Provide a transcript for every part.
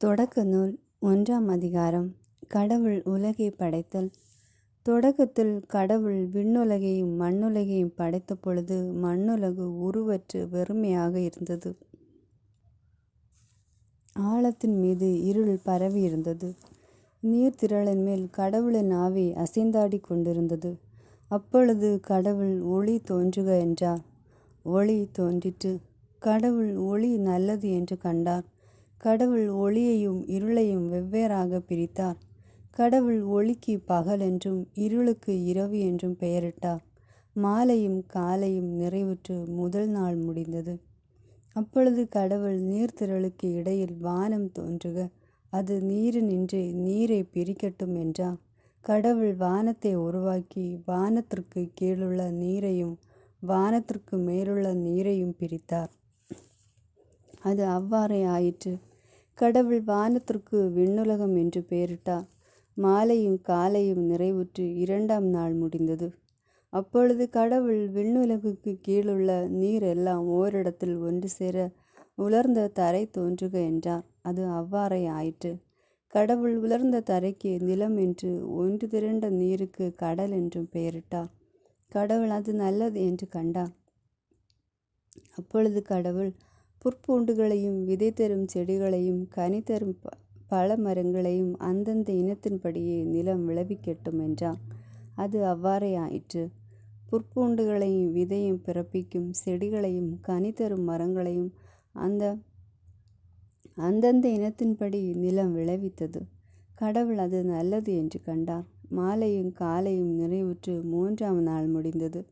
தொடக்க நூல் 1ஆம் அதிகாரம். கடவுள் உலகை படைத்தல். தொடக்கத்தில் கடவுள் விண்ணுலகையும் மண்ணுலகையும் படைத்த பொழுது மண்ணுலகு உருவற்று வெறுமையாக இருந்தது. ஆழத்தின் மீது இருள் பரவி இருந்தது. நீர்த்திரளின் மேல் கடவுளின் ஆவி அசைந்தாடி கொண்டிருந்தது. அப்பொழுது கடவுள் ஒளி தோன்றுக என்றார். ஒளி தோன்றிற்று. கடவுள் ஒளி நல்லது என்று கண்டார். கடவுள் ஒளியையும் இருளையும் வெவ்வேறாக பிரித்தார். கடவுள் ஒளிக்கு பகல் என்றும் இருளுக்கு இரவு என்றும் பெயரிட்டார். மாலையும் காலையும் நிறைவுற்று முதல் நாள் முடிந்தது. அப்பொழுது கடவுள் நீர்த்திரளுக்கு இடையில் வானம் தோன்றுக, அது நீரினின்று நீரை பிரிக்கட்டும் என்றார். கடவுள் வானத்தை உருவாக்கி வானத்திற்கு கீழுள்ள நீரையும் வானத்திற்கு மேலுள்ள நீரையும் பிரித்தார். அது அவ்வாறே ஆயிற்று. கடவுள் வானத்திற்கு விண்ணுலகம் என்று பெயரிட்டார். மாலையும் காலையும் நிறைவுற்று 2ஆம் நாள் முடிந்தது. அப்பொழுது கடவுள் விண்ணுலகுக்கு கீழுள்ள நீர் எல்லாம் ஓரிடத்தில் ஒன்று சேர உலர்ந்த தரை தோன்றுக என்றார். அது அவ்வாறே ஆயிற்று. கடவுள் உலர்ந்த தரைக்கு நிலம் என்று ஒன்று திரண்ட நீருக்கு கடல் என்றும் பெயரிட்டார். கடவுள் அது நல்லது என்று கண்டார். அப்பொழுது கடவுள் புற்பூண்டுகளையும் விதை தரும் செடிகளையும் கனி தரும் பழ மரங்களையும் அந்தந்த இனத்தின்படியே நிலம் விளைவிக்கட்டும் என்றார். அது அவ்வாறே ஆயிற்று. புற்பூண்டுகளையும் விதையும் பிறப்பிக்கும் செடிகளையும் கனி தரும் மரங்களையும் அந்தந்த இனத்தின்படி நிலம் விளைவித்தது. கடவுள் அது நல்லது என்று கண்டார். மாலையும் காலையும் நிறைவுற்று 3ஆம் நாள் முடிந்தது.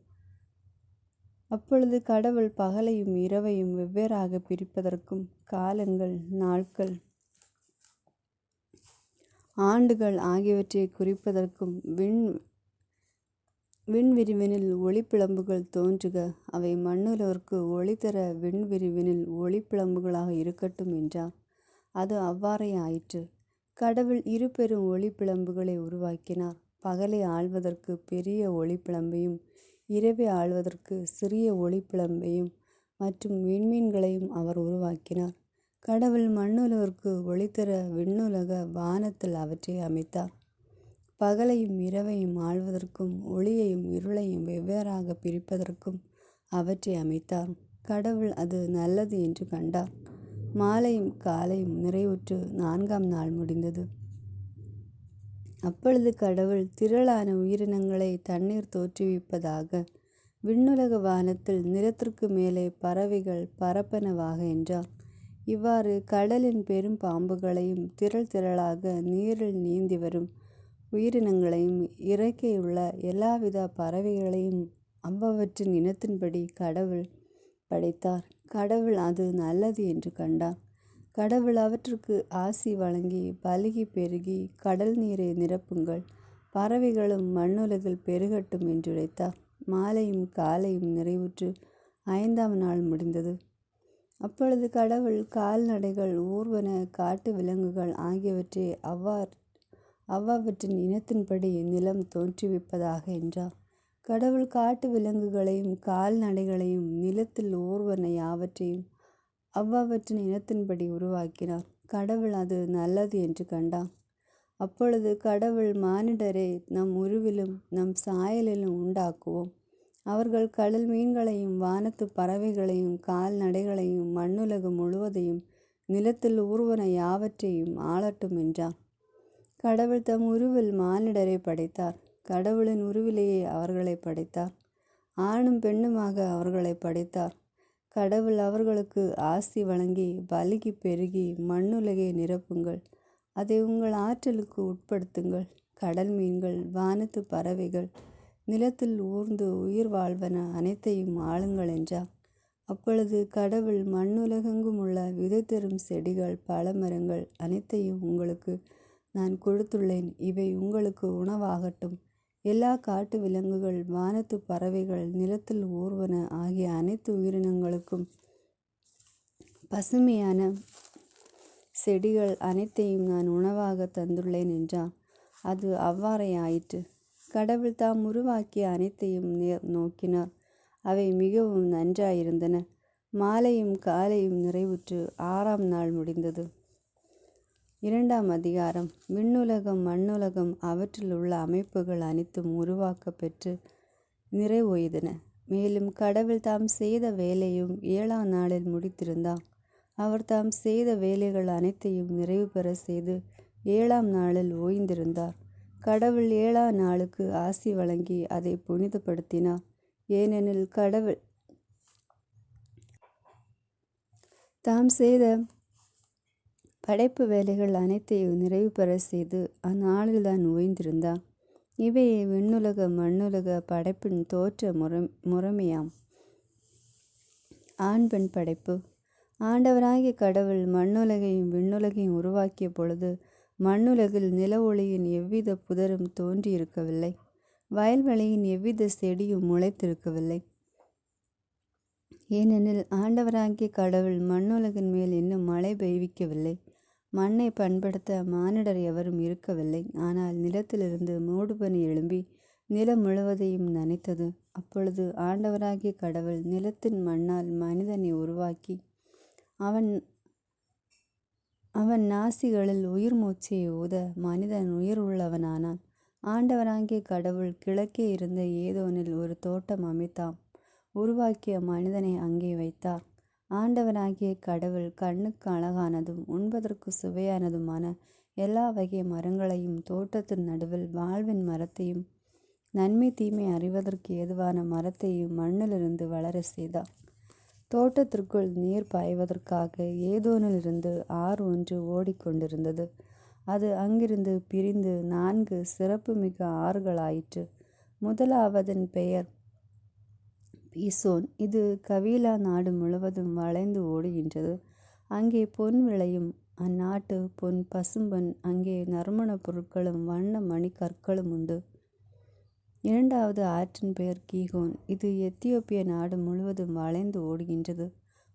அப்பொழுது கடவுள் பகலையும் இரவையும் வெவ்வேறாக பிரிப்பதற்கும் காலங்கள், நாட்கள், ஆண்டுகள் ஆகியவற்றை குறிப்பதற்கும் விண்விரிவினில் ஒளிப்பிழம்புகள் தோன்றுக, அவை மண்ணுலகிற்கு ஒளி தர விண்விரிவினில் ஒளிப்பிழம்புகளாக இருக்கட்டும் என்றார். அது அவ்வாறே ஆயிற்று. கடவுள் 2 பெரும் ஒளிப்பிழம்புகளை உருவாக்கினார். பகலை ஆள்வதற்கு பெரிய ஒளிப்பிழம்பையும் இரவை ஆள்வதற்கு சிறிய ஒளிப்பிழம்பையும் மற்றும் விண்மீன்களையும் அவர் உருவாக்கினார். கடவுள் மண்ணுலகிற்கு ஒளிதர விண்ணுலக வானத்தில் அவற்றை அமைத்தார். பகலையும் இரவையும் ஆள்வதற்கும் ஒளியையும் இருளையும் வெவ்வேறாக பிரிப்பதற்கும் அவற்றை அமைத்தார். கடவுள் அது நல்லது என்று கண்டார். மாலையும் காலையும் நிறைவுற்று 4ஆம் நாள் முடிந்தது. அப்பொழுது கடவுள் திரளான உயிரினங்களை தண்ணீர் தோற்றுவிப்பதாக, விண்ணுலக வானத்தில் நிலத்திற்கு மேலே பறவைகள் பறப்பனவாக என்றார். இவ்வாறு கடலின் பெரும் பாம்புகளையும் திரள் திரளாக நீரில் நீந்தி வரும் உயிரினங்களையும் இறக்கையுள்ள எல்லாவித பறவைகளையும் அவ்வவற்றின் இனத்தின்படி கடவுள் படைத்தார். கடவுள் அது நல்லது என்று கண்டார். கடவுள் அவற்றுக்கு ஆசி வழங்கி பலுகி பெருகி கடல் நீரை நிரப்புங்கள், பறவைகளும் மண்ணுலகில் பெருகட்டும் என்றுரைத்தார். மாலையும் காலையும் நிறைவுற்று 5ஆம் நாள் முடிந்தது. அப்பொழுது கடவுள் கால்நடைகள், ஊர்வன, காட்டு விலங்குகள் ஆகியவற்றை அவ்வவற்றின் இனத்தின்படி நிலம் தோற்றுவிப்பதாக என்றார். கடவுள் காட்டு விலங்குகளையும் கால்நடைகளையும் நிலத்தில் ஊர்வன யாவற்றையும் அவ்வவற்றின் இனத்தின்படி உருவாக்கினார். கடவுள் அது நல்லது என்று கண்டார். அப்பொழுது கடவுள் மானிடரை நம் உருவிலும் நம் சாயலிலும் உண்டாக்குவோம். அவர்கள் கடல் மீன்களையும் வானத்து பறவைகளையும் கால்நடைகளையும் மண்ணுலகம் முழுவதையும் நிலத்தில் ஊர்வன யாவற்றையும் ஆளட்டும் என்றார். கடவுள் தம் உருவில் மானிடரை படைத்தார். கடவுளின் உருவிலேயே அவர்களை படைத்தார். ஆணும் பெண்ணுமாக அவர்களை படைத்தார். கடவுள் அவர்களுக்கு ஆசி வழங்கி பலுகி பெருகி மண்ணுலகை நிரப்புங்கள், அதை உங்கள் ஆற்றலுக்கு உட்படுத்துங்கள். கடல் மீன்கள், வானத்து பறவைகள், நிலத்தில் ஊர்ந்து உயிர் வாழ்வன அனைத்தையும் ஆளுங்கள் என்றார். அப்பொழுது கடவுள் மண்ணுலகெங்கும் உள்ள விதை தரும் செடிகள், பழமரங்கள் அனைத்தையும் உங்களுக்கு நான் கொடுத்துள்ளேன். இவை உங்களுக்கு உணவாகட்டும். எல்லா காட்டு விலங்குகள், வானத்து பறவைகள், நிலத்தில் ஊர்வன ஆகிய அனைத்து உயிரினங்களுக்கும் பசுமையான செடிகள் அனைத்தையும் நான் உணவாக தந்துள்ளேன் என்றார். அது அவ்வாறே ஆயிற்று. கடவுள் தாம் உருவாக்கிய அனைத்தையும் நோக்கினார். அவை மிகவும் நன்றாயிருந்தன. மாலையும் காலையும் நிறைவுற்று 6ஆம் நாள் முடிந்தது. இரண்டாம் அதிகாரம். விண்ணுலகம் மண்ணுலகம் அவற்றில் உள்ள அமைப்புகள் அனைத்தும் உருவாக்க பெற்று நிறைவொய்தன. மேலும் கடவுள் தாம் செய்த வேலையும் 7ஆம் நாளில் முடித்திருந்தார். அவர் தாம் செய்த வேலைகள் அனைத்தையும் நிறைவு பெற செய்து 7ஆம் நாளில் ஓய்ந்திருந்தார். கடவுள் 7ஆம் நாளுக்கு ஆசி வழங்கி அதை புனிதப்படுத்தினார். ஏனெனில் கடவுள் தாம் செய்த படைப்பு வேலைகள் அனைத்தையும் நிறைவு பெற செய்து அந்நாளில்தான் ஓய்ந்திருந்தார். இவையே விண்ணுலக மண்ணுலக படைப்பின் தோற்ற முறைமையாம். ஆண் பெண் படைப்பு. ஆண்டவராகிய கடவுள் மண்ணுலகையும் விண்ணுலகையும் உருவாக்கிய பொழுது மண்ணுலகில் நில ஒளியின் எவ்வித புதரும் தோன்றியிருக்கவில்லை, வயல்வெளியின் எவ்வித செடியும் முளைத்திருக்கவில்லை. ஏனெனில் ஆண்டவராகிய கடவுள் மண்ணுலகின் மேல் இன்னும் மழை பெய்விக்கவில்லை. மண்ணை பண்படுத்த மானிடர் எவரும் இருக்கவில்லை. ஆனால் நிலத்திலிருந்து மூடுபனி எழும்பி நிலம் முழுவதையும் நனைத்தது. அப்பொழுது ஆண்டவராகிய கடவுள் நிலத்தின் மண்ணால் மனிதனை உருவாக்கி அவன் நாசிகளில் உயிர் மூச்சை ஊத மனிதன் உயிர் உள்ளவனானான். ஆண்டவராகிய கடவுள் கிழக்கே இருந்த ஏதோனில் ஒரு தோட்டம் அமைத்தாம். உருவாக்கிய மனிதனை அங்கே வைத்தார். ஆண்டவராகிய கடவுள் கண்ணுக்கு அழகானதும் உண்பதற்கு சுவையானதுமான எல்லா வகை மரங்களையும் தோட்டத்தின் நடுவில் வாழ்வின் மரத்தையும் நன்மை தீமை அறிவதற்கு ஏதுவான மரத்தையும் மண்ணிலிருந்து வளர செய்தார். தோட்டத்திற்குள் நீர் பாய்வதற்காக ஏதோனிலிருந்து ஆறு ஒன்று ஓடிக்கொண்டிருந்தது. அது அங்கிருந்து பிரிந்து 4 சிறப்புமிக்க ஆறுகளாயிற்று. முதலாவதன் பெயர் பீசோன். இது கவீலா நாடு முழுவதும் வளைந்து ஓடுகின்றது. அங்கே பொன் விளையும். அந்நாட்டு பொன் பசும்பொன். அங்கே நறுமணப் பொருட்களும் வண்ண மணிக்கற்களும் உண்டு. இரண்டாவது ஆற்றின் பெயர் கீகோன். இது எத்தியோப்பிய நாடு முழுவதும் வளைந்து ஓடுகின்றது.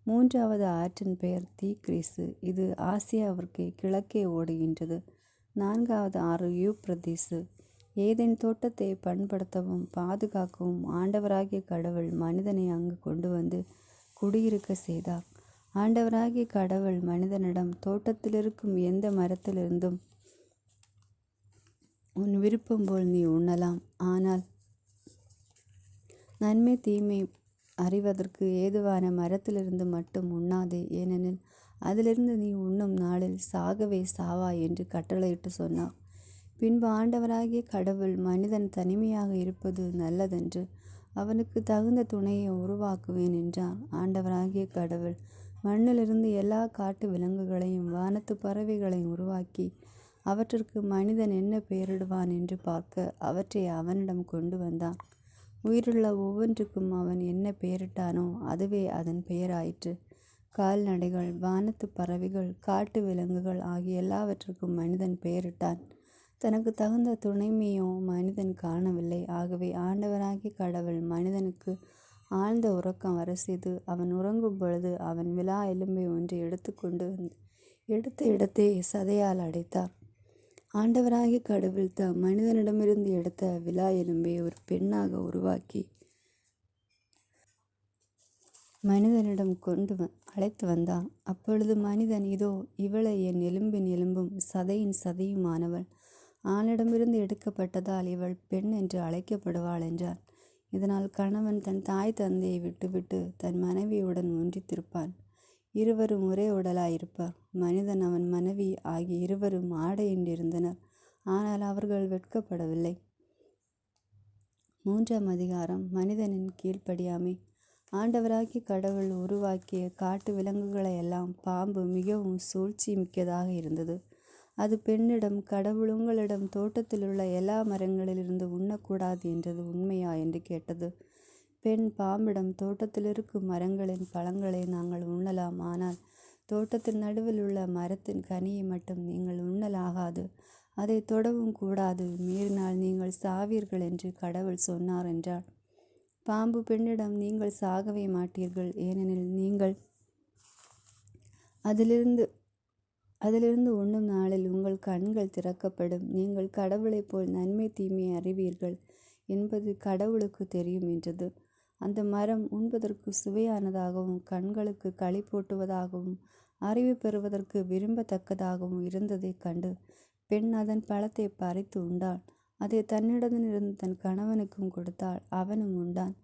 மூன்றாவது ஆற்றின் பெயர் தீக்ரீசு. இது ஆசியாவிற்கு கிழக்கே ஓடுகின்றது. நான்காவது ஆறு யூப்ரதீசு. ஏதேன் தோட்டத்தை பண்படுத்தவும் பாதுகாக்கவும் ஆண்டவராகிய கடவுள் மனிதனை அங்கு கொண்டு வந்து குடியிருக்க செய்தார். ஆண்டவராகிய கடவுள் மனிதனிடம், தோட்டத்திலிருக்கும் எந்த மரத்திலிருந்தும் உன் விருப்பம் போல் நீ உண்ணலாம், ஆனால் நன்மை தீமை அறிவதற்கு ஏதுவான மரத்திலிருந்து மட்டும் உண்ணாதே, ஏனெனில் அதிலிருந்து நீ உண்ணும் நாளில் சாகவே சாவாய் என்று கட்டளையிட்டு சொன்னார். பின்பு ஆண்டவராகிய கடவுள் மனிதன் தனிமையாக இருப்பது நல்லதென்று அவனுக்கு தகுந்த துணையை உருவாக்குவேன் என்றார். ஆண்டவராகிய கடவுள் மண்ணிலிருந்து எல்லா காட்டு விலங்குகளையும் வானத்து பறவைகளையும் உருவாக்கி அவற்றிற்கு மனிதன் என்ன பெயரிடுவான் என்று பார்க்க அவற்றை அவனிடம் கொண்டு வந்தான். உயிருள்ள ஒவ்வொன்றுக்கும் அவன் என்ன பெயரிட்டானோ அதுவே அதன் பெயராயிற்று. கால்நடைகள், வானத்து பறவைகள், காட்டு விலங்குகள் ஆகிய எல்லாவற்றுக்கும் மனிதன் பெயரிட்டான். தனக்கு தகுந்த துணைமையோ மனிதன் காணவில்லை. ஆகவே ஆண்டவராகிய கடவுள் மனிதனுக்கு ஆழ்ந்த உறக்கம் வர செய்து அவன் உறங்கும் பொழுது அவன் விலா எலும்பை ஒன்றை எடுத்துக்கொண்டு எடுத்த இடத்தை சதையால் அடைத்தார். ஆண்டவராகிய கடவுள் தாம் மனிதனிடமிருந்து எடுத்த விலா எலும்பை ஒரு பெண்ணாக உருவாக்கி மனிதனிடம் அழைத்து வந்தான். அப்பொழுது மனிதன், இதோ இவளை என் எலும்பின் எலும்பும் சதையின் சதையுமானவள். ஆணிடமிருந்து எடுக்கப்பட்டதால் இவள் பெண் என்று அழைக்கப்படுவாள் என்றான். இதனால் கணவன் தன் தாய் தந்தையை விட்டுவிட்டு தன் மனைவியுடன் ஒன்றித்திருப்பான். இருவரும் ஒரே உடலாயிருப்பார். மனிதன் அவன் மனைவி ஆகிய இருவரும் ஆடையின்றிருந்தனர். ஆனால் அவர்கள் வெட்கப்படவில்லை. 3ஆம் அதிகாரம். மனிதனின் கீழ்ப்படியாமை. ஆண்டவராகிய கடவுள் உருவாக்கிய காட்டு விலங்குகளை எல்லாம் பாம்பு மிகவும் சூழ்ச்சி மிக்கதாக இருந்தது. அது பெண்ணிடம், கடவுள் உங்களிடம் தோட்டத்திலுள்ள எல்லா மரங்களிலிருந்து உண்ணக்கூடாது என்றது உண்மையா என்று கேட்டது. பெண் பாம்பிடம், தோட்டத்திலிருக்கும் மரங்களின் பழங்களை நாங்கள் உண்ணலாம், ஆனால் தோட்டத்தின் நடுவில் உள்ள மரத்தின் கனியை மட்டும் நீங்கள் உண்ணலாகாது, அதை தொடவும் கூடாது, மீறினால் நீங்கள் சாவீர்கள் என்று கடவுள் சொன்னார் என்றாள். பாம்பு பெண்ணிடம், நீங்கள் சாகவே மாட்டீர்கள், ஏனெனில் நீங்கள் அதிலிருந்து உண்ணும் நாளில் உங்கள் கண்கள் திறக்கப்படும், நீங்கள் கடவுளைப் போல் நன்மை தீமையை அறிவீர்கள் என்பது கடவுளுக்கு தெரியும் என்றது. அந்த மரம் உண்பதற்கு சுவையானதாகவும் கண்களுக்கு களி போட்டுவதாகவும் அறிவு பெறுவதற்கு விரும்பத்தக்கதாகவும் இருந்ததைக் கண்டு பெண் அதன் பழத்தை பறித்து உண்டாள். அதை தன்னிடத்திலிருந்து தன் கணவனுக்கும் கொடுத்தாள். அவனும் உண்டான்.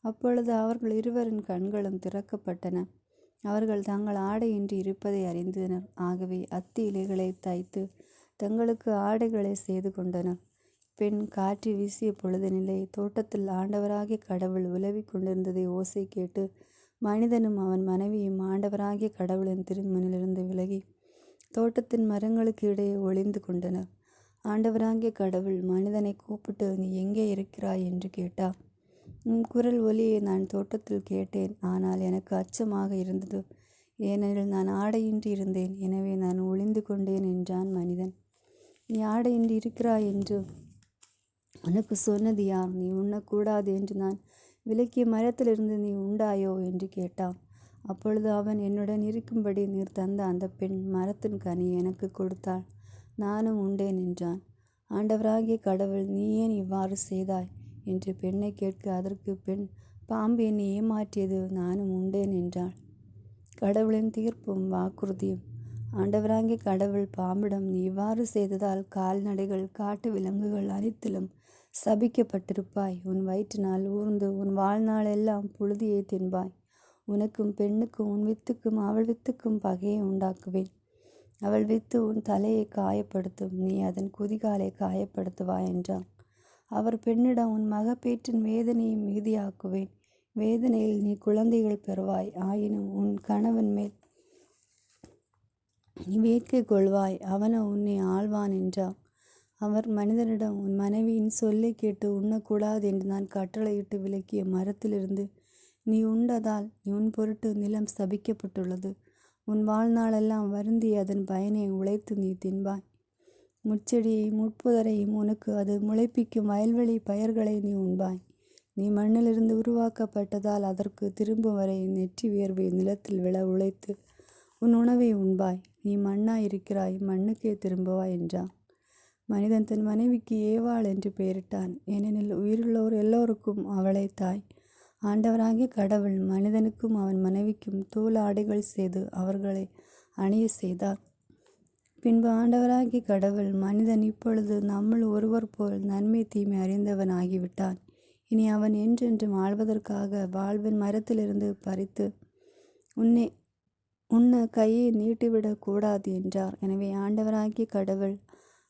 அப்பொழுது அவர்கள் இருவரின் கண்களும் திறக்கப்பட்டன. அவர்கள் தங்கள் ஆடையின்றி இருப்பதை அறிந்தனர். ஆகவே அத்தி இலைகளை தைத்து தங்களுக்கு ஆடைகளை செய்து கொண்டனர். பெண் காற்று வீசிய பொழுதினிலே தோட்டத்தில் ஆண்டவராகிய கடவுள் உலவி கொண்டிருந்ததை ஓசை கேட்டு மனிதனும் அவன் மனைவியும் ஆண்டவராகிய கடவுளின் திருமுனிலிருந்து விலகி தோட்டத்தின் மரங்களுக்கு இடையே ஒளிந்து கொண்டனர். ஆண்டவராகிய கடவுள் மனிதனை கூப்பிட்டு, நீ எங்கே இருக்கிறாய் என்று கேட்டார். உன் குரல் ஒலியை நான் தோட்டத்தில் கேட்டேன். ஆனால் எனக்கு அச்சமாக இருந்தது, ஏனெனில் நான் ஆடையின்றி இருந்தேன். எனவே நான் ஒளிந்து கொண்டேன் என்றான் மனிதன். நீ ஆடையின்றி இருக்கிறாய் என்று உனக்கு சொன்னது யார்? நீ உண்ணக்கூடாது என்று நான் விலக்கிய மரத்திலிருந்து நீ உண்டாயோ என்று கேட்டான். அப்பொழுது அவன், என்னுடன் இருக்கும்படி நீர் தந்த அந்த பெண் மரத்தின் கனியை எனக்கு கொடுத்தாள், நானும் உண்டேன் என்றான். ஆண்டவராகிய கடவுள், நீ ஏன் இவ்வாறு செய்தாய் என்று பெண்ணை கேட்க, அதற்கு பெண், பாம்பு என்னை ஏமாற்றியது, நானும் உண்டேன் என்றாள். கடவுளின் தீர்ப்பும் வாக்குறுதியும். ஆண்டவராகிய கடவுள் பாம்பிடம், நீ இவ்வாறு செய்ததால் கால்நடைகள் காட்டு விலங்குகள் அனைத்திலும் சபிக்கப்பட்டிருப்பாய். உன் வயிற்றினால் ஊர்ந்து உன் வாழ்நாள் எல்லாம் புழுதியை தின்பாய். உனக்கும் பெண்ணுக்கும் உன் வித்துக்கும் அவள் வித்துக்கும் பகையை உண்டாக்குவேன். அவள் வித்து உன் தலையை காயப்படுத்தும், நீ அதன் குதிகாலை காயப்படுத்துவாய் என்றான். அவர் பெண்ணிடம், உன் மகப்பேற்றின் வேதனையை மிகுதியாக்குவேன். வேதனையில் நீ குழந்தைகள் பெறுவாய். ஆயினும் உன் கணவன் மேல் நீ வேட்கை கொள்வாய், அவனோ உன்னை ஆள்வான் என்றார். அவர் மனிதனிடம், உன் மனைவியின் சொல்லை கேட்டு உண்ணக்கூடாது என்று நான் கட்டளையிட்டு விலக்கிய மரத்திலிருந்து நீ உண்டதால் உன் பொருட்டு நிலம் சபிக்கப்பட்டுள்ளது. உன் வாழ்நாளெல்லாம் வருந்தி அதன் பயனை உழைத்து நீ தின்பாய். முட்செடியையும் முட்புதரையும் உனக்கு அது முளைப்பிக்கும் வயல்வெளி பயிர்களை நீ உண்பாய். நீ மண்ணிலிருந்து உருவாக்கப்பட்டதால் அதற்கு திரும்பும் வரை நெற்றி வியர்வை நிலத்தில் விழ உழைத்து உன் உணவை உண்பாய். நீ மண்ணாயிருக்கிறாய், மண்ணுக்கே திரும்புவாய் என்றான். மனிதன் தன் மனைவிக்கு ஏவாள் என்று பெயரிட்டான், ஏனெனில் உயிருள்ளோர் எல்லோருக்கும் அவளை தாய். ஆண்டவராகிய கடவுள் மனிதனுக்கும் அவன் மனைவிக்கும் தோல் ஆடைகள் செய்து அவர்களை அணிய செய்தார். பின்பு ஆண்டவராகிய கடவுள், மனிதன் இப்பொழுது நம்முள் ஒருவர் போல் நன்மை தீமை அறிந்தவன் ஆகிவிட்டான். இனி அவன் என்றென்றும் ஆள்வதற்காக வாழ்வின் மரத்திலிருந்து பறித்து உண்ண கையை நீட்டிவிடக் கூடாது என்றார். எனவே ஆண்டவராகிய கடவுள்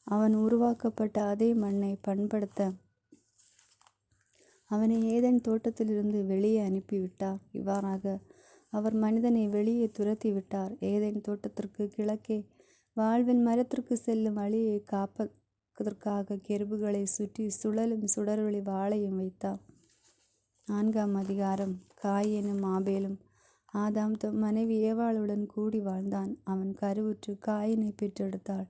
அவன் உருவாக்கப்பட்ட அதே மண்ணை பண்படுத்த அவனை ஏதேன் தோட்டத்திலிருந்து வெளியே அனுப்பிவிட்டார். இவ்வாறாக அவர் மனிதனை வெளியே துரத்தி விட்டார். ஏதேன் தோட்டத்திற்கு கிழக்கே வாழ்வின் மரத்திற்கு செல்லும் வழியை காப்பதற்காக கெருபுகளை சுற்றி சுழலும் சுடர்வெளி வாளையும் வைத்தார். 4ஆம் அதிகாரம். காயீனும் ஆபேலும். ஆதாம் தம் மனைவி ஏவாளுடன் கூடி வாழ்ந்தான். அவன் கருவுற்று காயினை பெற்றெடுத்தாள்.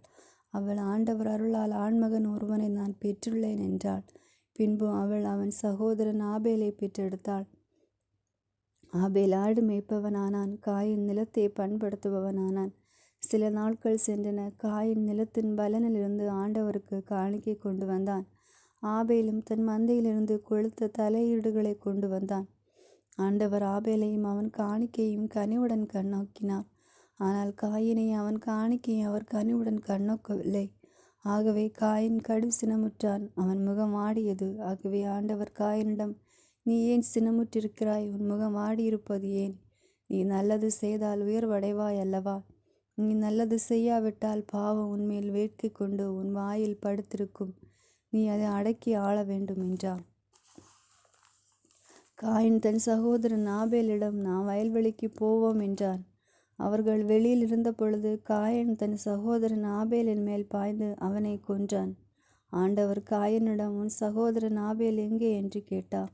அவள், ஆண்டவர் அருளால் ஆண்மகன் ஒருவனை நான் பெற்றுள்ளேன் என்றாள். பின்பு அவள் அவன் சகோதரன் ஆபேலை பெற்றெடுத்தாள். ஆபேல் ஆடு மேய்ப்பவனானான். காயின் நிலத்தை பண்படுத்துபவனானான். சில நாட்கள் சென்றன. காயின் நிலத்தின் பலனிலிருந்து ஆண்டவருக்கு காணிக்கை கொண்டு வந்தான். ஆபேலும் தன் மந்தையிலிருந்து கொழுத்த தலையீடுகளை கொண்டு வந்தான். ஆண்டவர் ஆபேலையும் அவன் காணிக்கையும் கனிவுடன் கண்ணோக்கினார். ஆனால் காயினை அவன் காணிக்கையை அவர் கனிவுடன் கண்ணோக்கவில்லை. ஆகவே காயின் கடும் சினமுற்றான். அவன் முகம் வாடியது. ஆகவே ஆண்டவர் காயினிடம், நீ ஏன் சினமுற்றிருக்கிறாய்? உன் முகம் வாடியிருப்பது ஏன்? நீ நல்லது செய்தால் உயர்வடைவாய் அல்லவா? நீ நல்லது செய்யாவிட்டால் பாவம் உன்மேல் வேட்கை கொண்டு உன் வாயில் படுத்திருக்கும். நீ அதை அடக்கி ஆள வேண்டும் என்றான். காயின் தன் சகோதரன் ஆபேலிடம், நாம் வயல்வெளிக்கு போவோம் என்றான். அவர்கள் வெளியில் இருந்த பொழுது காயின் தன் சகோதரன் ஆபேலின் மேல் பாய்ந்து அவனை கொன்றான். ஆண்டவர் காயினிடம், உன் சகோதரன் ஆபேல் எங்கே என்று கேட்டார்.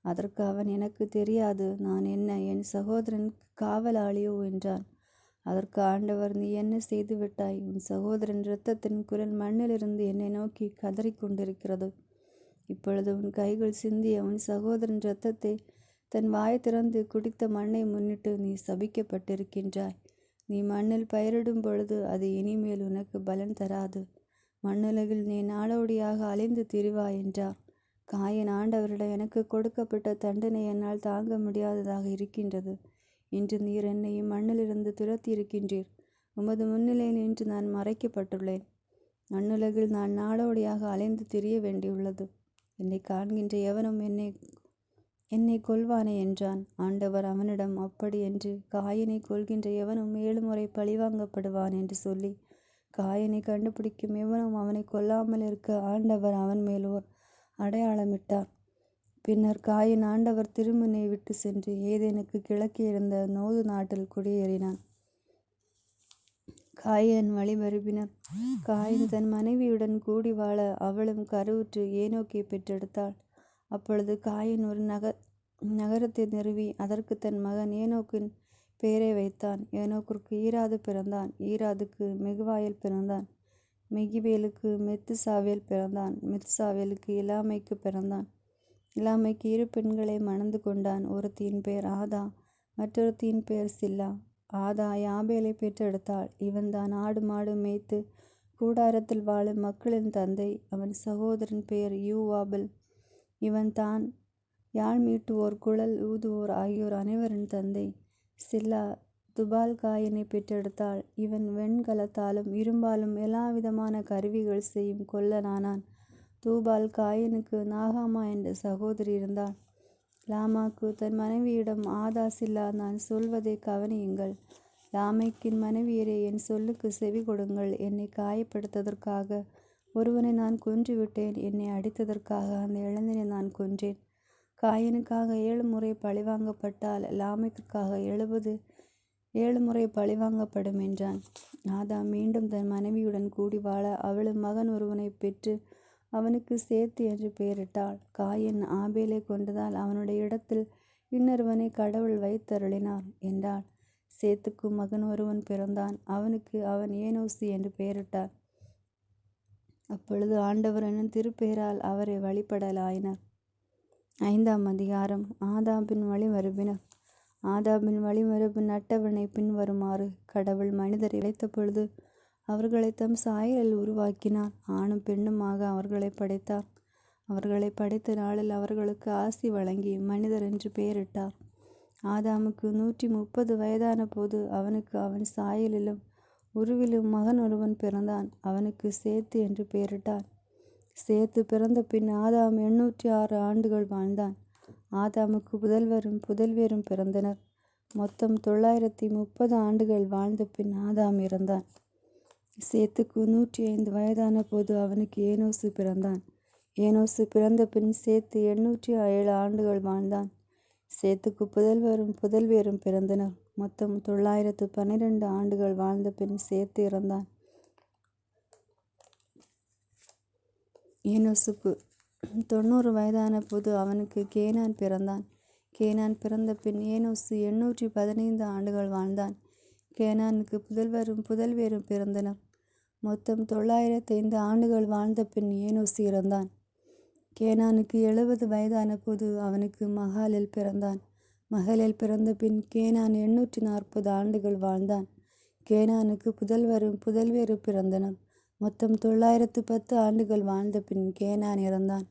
அதற்கு அவன், எனக்கு தெரியாது, நான் என்ன என் சகோதரன் காவலாளியோ என்றான். அதற்கு ஆண்டவர், நீ என்ன செய்து விட்டாய்? உன் சகோதரன் இரத்தத்தின் குரல் மண்ணிலிருந்து என்னை நோக்கி கதறிக்கொண்டிருக்கிறது. இப்பொழுது உன் கைகள் சிந்திய உன் சகோதரன் இரத்தத்தை தன் வாய் திறந்து குடித்த மண்ணை முன்னிட்டு நீ சபிக்கப்பட்டிருக்கின்றாய். நீ மண்ணில் பயிரிடும் பொழுது அது இனிமேல் உனக்கு பலன் தராது. மண்ணுலகில் நீ நாடோடியாக அலைந்து திரிவாய் என்றார். காயின் ஆண்டவரிடம், எனக்கு கொடுக்கப்பட்ட தண்டனை என்னால் தாங்க முடியாததாக இருக்கின்றது. இன்று நீர் என்னை மண்ணிலிருந்து துரத்தியிருக்கின்றீர். உமது முன்னிலையில் இன்று நான் மறைக்கப்பட்டுள்ளேன். மண்ணுலகில் நான் நாடோடியாக அலைந்து திரிய வேண்டியுள்ளது. என்னை காண்கின்ற எவனும் என்னை கொல்வானே என்றான். ஆண்டவர் அவனிடம், அப்படி என்று காயனை கொல்கின்ற எவனும் 7 முறை பழிவாங்கப்படுவான் என்று சொல்லி, காயனை கண்டுபிடிக்கும் எவனும் அவனை கொல்லாமல் இருக்க ஆண்டவர் அவன் மேல் ஓர் அடையாளமிட்டார். பின்னர் காயின் ஆண்டவர் திருமுனை விட்டு சென்று ஏதேனுக்கு கிழக்கே இருந்த நோது நாட்டில் குடியேறினான். காயின் வழிமரபினர். காயின் தன் மனைவியுடன் கூடி வாழ அவளும் கருவுற்று ஏனோக்கை பெற்றெடுத்தாள். அப்பொழுது காயின் ஒரு நகரத்தை நிறுவி அதற்கு தன் மகன் ஏனோக்கின் பெயரை வைத்தான். ஏனோக்கிற்கு ஈராது பிறந்தான். ஈராதுக்கு மெகுவாயல் பிறந்தான். மெகிவேலுக்கு மெத்துசாவேல் பிறந்தான். மெத்துசாவேலுக்கு இலாமைக்கு பிறந்தான். இலாமைக்கு 2 பெண்களை மணந்து கொண்டான். ஒருத்தியின் பெயர் ஆதா, மற்றொருத்தியின் பெயர் சில்லா. ஆதா யாபேலை பெற்றெடுத்தாள். இவன்தான் ஆடு மாடு மேய்த்து கூடாரத்தில் வாழும் மக்களின் தந்தை. அவன் சகோதரன் பெயர் யூவாபல். இவன் தான் யாழ் மீட்டுவோர், குழல் ஊதுவோர் ஆகியோர் அனைவரின் தந்தை. சில்லா துபால் காயினை பெற்றெடுத்தாள். இவன் வெண்கலத்தாலும் இரும்பாலும் எல்லாவிதமான கருவிகள் செய்யும் கொல்லனானான். தூபால் காயினுக்கு நாகாமா என்ற சகோதரி இருந்தாள். லாமாக்கு தன் மனைவியிடம், ஆதா சில்லா, நான் சொல்வதை கவனியுங்கள். லாமைக்கின் மனைவியரே, என் சொல்லுக்கு செவி கொடுங்கள். என்னை காயப்படுத்ததற்காக ஒருவனை நான் கொன்றுவிட்டேன். என்னை அடித்ததற்காக அந்த இளைஞனை நான் கொன்றேன். காயினுக்காக 7 முறை பழிவாங்கப்பட்டால் லாமைக்கிற்காக 7 முறை பழிவாங்கப்படும் என்றான். ஆதா மீண்டும் தன் மனைவியுடன் கூடி வாழ அவளும் மகன் ஒருவனை பெற்று அவனுக்கு சேத்து என்று பெயரிட்டாள். காயின் ஆபேலை கொண்டதால் அவனுடைய இடத்தில் இன்னொருவனை கடவுள் வைத்தருளினார் என்றாள். சேத்துக்கு மகன் ஒருவன் பிறந்தான். அவனுக்கு அவன் ஏனோசி என்று பெயரிட்டார். அப்பொழுது ஆண்டவர் என்னும் திருப்பெயரால் அவரை வழிபடலாயினர். 5ஆம் அதிகாரம். ஆதாமின் வழிமரபினர். ஆதாமின் வழிமரபின் அட்டவணை பின்வருமாறு. கடவுள் மனிதரை இழைத்த பொழுது அவர்களை தம் சாயலில் உருவாக்கினார். ஆணும் பெண்ணுமாக அவர்களை படைத்தார். அவர்களை படைத்த நாளில் அவர்களுக்கு ஆசி வழங்கி மனிதர் என்று பெயரிட்டார். ஆதாமுக்கு 130 வயதான போது அவனுக்கு அவன் சாயலிலும் உருவிலும் மகன் ஒருவன் பிறந்தான். அவனுக்கு சேத்து என்று பெயரிட்டார். சேத்து பிறந்த பின் ஆதாம் 806 ஆண்டுகள் வாழ்ந்தான். ஆதாமுக்கு புதல்வரும் புதல்வியரும் பிறந்தனர். மொத்தம் 930 ஆண்டுகள் வாழ்ந்த பின் ஆதாம் இறந்தான். சேத்துக்கு 105 வயதான போது அவனுக்கு ஏனோசு பிறந்தான். ஏனோசு பிறந்த பின் சேத்து 807 ஆண்டுகள் வாழ்ந்தான். சேத்துக்கு புதல்வரும் புதல்வியரும் பிறந்தனர். மொத்தம் 912 ஆண்டுகள் வாழ்ந்த பின் சேத்து இறந்தான். ஏனோசுக்கு 90 வயதான போது அவனுக்கு கேனான் பிறந்தான். கேனான் பிறந்த பின் ஏனோசு 815 ஆண்டுகள் வாழ்ந்தான். கேனானுக்கு புதல்வரும் புதல்வியரும் பிறந்தனர். மொத்தம் 905 ஆண்டுகள் வாழ்ந்த பின் ஏனோசு இறந்தான். கேனானுக்கு 70 வயதான போது அவனுக்கு மகாலேல் பிறந்தான். மகாலேல் பிறந்த பின் கேனான் 840 ஆண்டுகள் வாழ்ந்தான். கேனானுக்கு புதல்வரும் புதல்வியரும் பிறந்தனர். மொத்தம் 910 ஆண்டுகள் வாழ்ந்த பின் கேனான் இறந்தான்.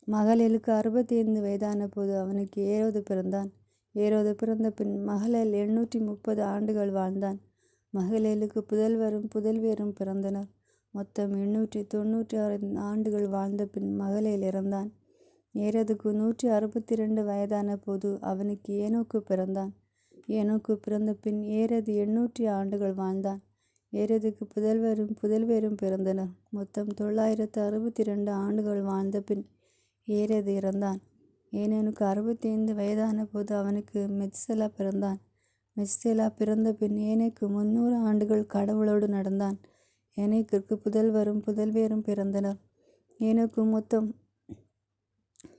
மகாலேலுக்கு 65 வயதான போது அவனுக்கு ஏரோது பிறந்தான். ஏரோது பிறந்த பின் மகாலேல் 830 ஆண்டுகள் வாழ்ந்தான். மகாலேலுக்கு புதல்வரும் புதல்வியரும் பிறந்தனர். மொத்தம் 896 ஆண்டுகள் வாழ்ந்த பின் மகாலேல் இறந்தான். ஏரோதுக்கு 162 வயதான போது அவனுக்கு ஏனோக்கு பிறந்தான். ஏனோக்கு பிறந்த பின் ஏரோது 800 ஆண்டுகள் வாழ்ந்தான். ஏரோதுக்கு புதல்வரும் புதல்வியரும் பிறந்தனர். மொத்தம் 962 ஆண்டுகள் வாழ்ந்த பின் ஏரோது இறந்தான். ஏனோனுக்கு 65 வயதான போது அவனுக்கு மெத்சலா பிறந்தான். மெத்சலா பிறந்த பின் ஏனோக்கு 300 ஆண்டுகள் கடவுளோடு நடந்தான். ஏனோக்கிற்கு புதல்வரும் புதல்வியரும் பிறந்தனர். ஏனோக்கு மொத்தம்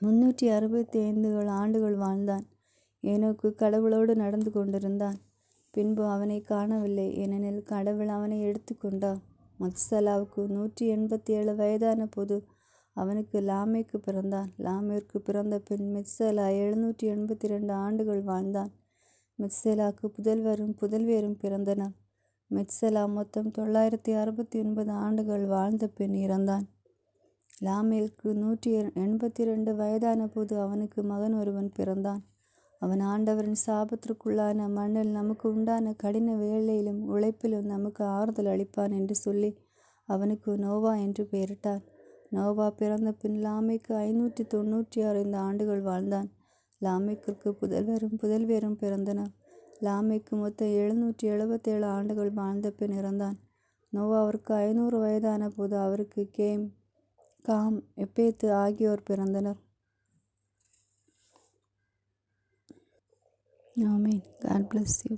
365 ஆண்டுகள் வாழ்ந்தான். ஏனோக்கு கடவுளோடு நடந்து கொண்டிருந்தான். பின்பு அவனை காணவில்லை, ஏனெனில் கடவுள் அவனை எடுத்து கொண்டார். மத்சலாவுக்கு 187 வயதான போது அவனுக்கு லாமேக்கு பிறந்தான். லாமேற்கு பிறந்த பின் மெத்சலா 782 ஆண்டுகள் வாழ்ந்தான். மெத்சலாக்கு புதல்வரும் புதல்வியரும் பிறந்தனர். மெத்சலா மொத்தம் 969 ஆண்டுகள் வாழ்ந்த பின் இறந்தான். லாமேக்கு 182 வயதான போது அவனுக்கு மகன் ஒருவன் பிறந்தான். அவன் ஆண்டவரின் சாபத்திற்குள்ளான மண்ணில் நமக்கு உண்டான கடின வேலையிலும் உழைப்பிலும் நமக்கு ஆறுதல் அளிப்பான் என்று சொல்லி அவனுக்கு நோவா என்று பெயரிட்டார். நோவா பிறந்த பின் லாமேக்கு 595 ஆண்டுகள் வாழ்ந்தான். லாமேக்கிற்கு புதல்வரும் பிறந்தனர். லாமேக்கு மொத்தம் 777 ஆண்டுகள் வாழ்ந்த பின் இறந்தான். நோவாவிற்கு 500 வயதான போது அவருக்கு கேம், காம், எப்பேத்து ஆகியோர் பிறந்தனர். ஆமென். God bless you.